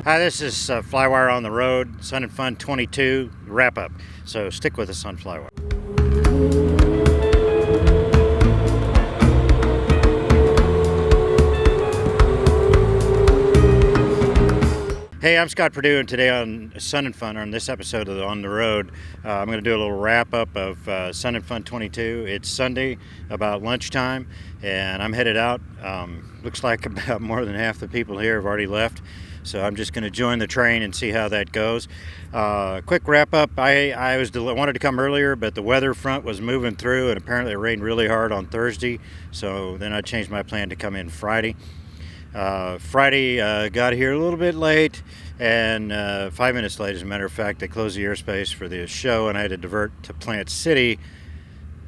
Hi, this is FlyWire on the road, Sun and Fun 22 wrap up. So stick with us on FlyWire. Hey, I'm Scott Perdue, and today on Sun and Fun, on this episode of On the Road, I'm going to do a little wrap-up of Sun and Fun 22. It's Sunday, about lunchtime, and I'm headed out. Looks like about more than half the people here have already left, so I'm just going to join the train and see how that goes. Quick wrap-up, I wanted to come earlier, but the weather front was moving through, and apparently it rained really hard on Thursday, so then I changed my plan to come in Friday. Friday got here a little bit late, and 5 minutes late, as a matter of fact. They closed the airspace for the show, and I had to divert to Plant City.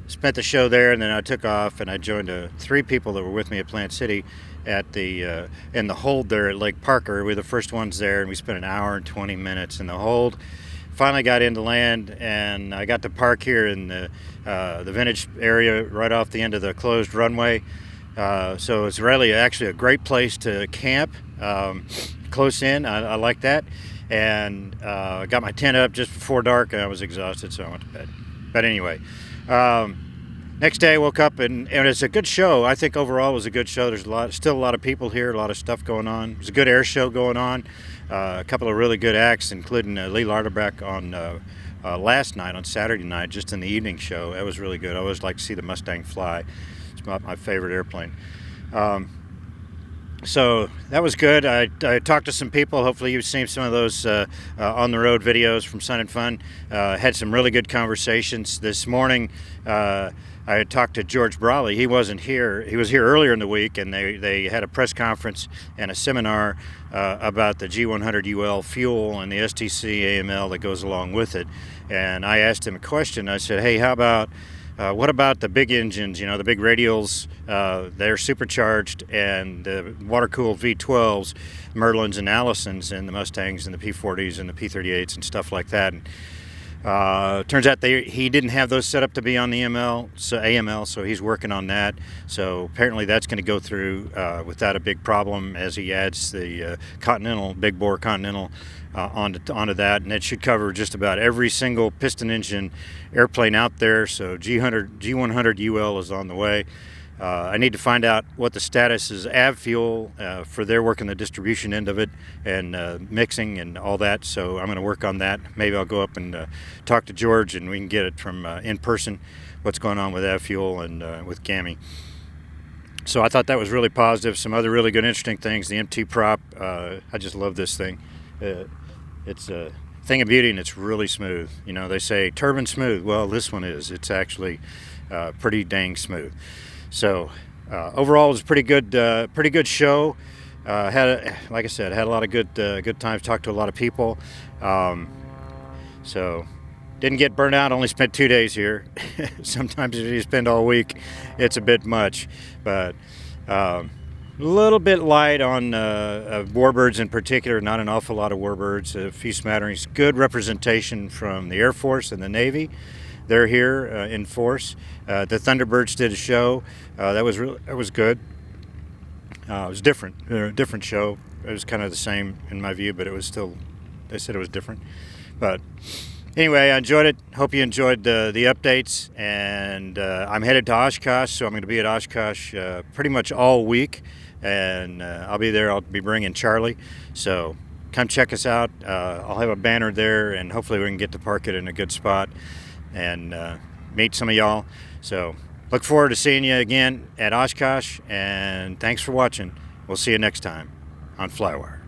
Spent the show there, and then I took off, and I joined three people that were with me at Plant City at the in the hold there at Lake Parker. We were the first ones there, and we spent an hour and 20 minutes in the hold. Finally got into land, and I got to park here in the vintage area right off the end of the closed runway. So it's really actually a great place to camp, close in. I like that, and got my tent up just before dark, and I was exhausted, so I went to bed. But anyway, next day I woke up, and it's a good show. I think overall it was a good show. There's still a lot of people here, a lot of stuff going on. There's a good air show going on, a couple of really good acts, including Lee Larderbeck on last night, on Saturday night, just in the evening show. That was really good. I always like to see the Mustang fly. It's my favorite airplane. So that was good. I talked to some people. Hopefully you've seen some of those on the road videos from Sun and Fun. Had some really good conversations this morning. I had talked to George Brawley. He wasn't here. He was here earlier in the week, and they had a press conference and a seminar about the G100 UL fuel and the STC AML that goes along with it. And I asked him a question. I said, hey, what about the big engines, the big radials? They're supercharged, and the water-cooled V12s, Merlins and Allisons, and the Mustangs and the P40s and the P38s and stuff like that. And, turns out he didn't have those set up to be on the AML, so he's working on that. So apparently that's going to go through without a big problem as he adds the big bore Continental onto that, and it should cover just about every single piston engine airplane out there. So G100 UL is on the way. I need to find out what the status is Avfuel for their work in the distribution end of it, and mixing and all that. So I'm going to work on that. Maybe I'll go up and talk to George, and we can get it from in person, what's going on with Avfuel and with GAMI. So I thought that was really positive. Some other really good, interesting things. The MT prop, I just love this thing. It's a thing of beauty, and it's really smooth. They say turbine smooth. Well, this one is. It's actually pretty dang smooth. So overall, it was a pretty good show. Like I said, had a lot of good times. Talked to a lot of people. So didn't get burned out. Only spent 2 days here. Sometimes if you spend all week, it's a bit much. But a little bit light on warbirds in particular. Not an awful lot of warbirds. A few smatterings. Good representation from the Air Force and the Navy. They're here in force. The Thunderbirds did a show. That was good. It was different. A different show. It was kind of the same in my view, but it was still. They said it was different. But anyway, I enjoyed it. Hope you enjoyed the updates. And I'm headed to Oshkosh, so I'm going to be at Oshkosh pretty much all week. And I'll be there. I'll be bringing Charlie. So come check us out. I'll have a banner there, and hopefully we can get to park it in a good spot and meet some of y'all. So look forward to seeing you again at Oshkosh, and thanks for watching. We'll see you next time on FlyWire.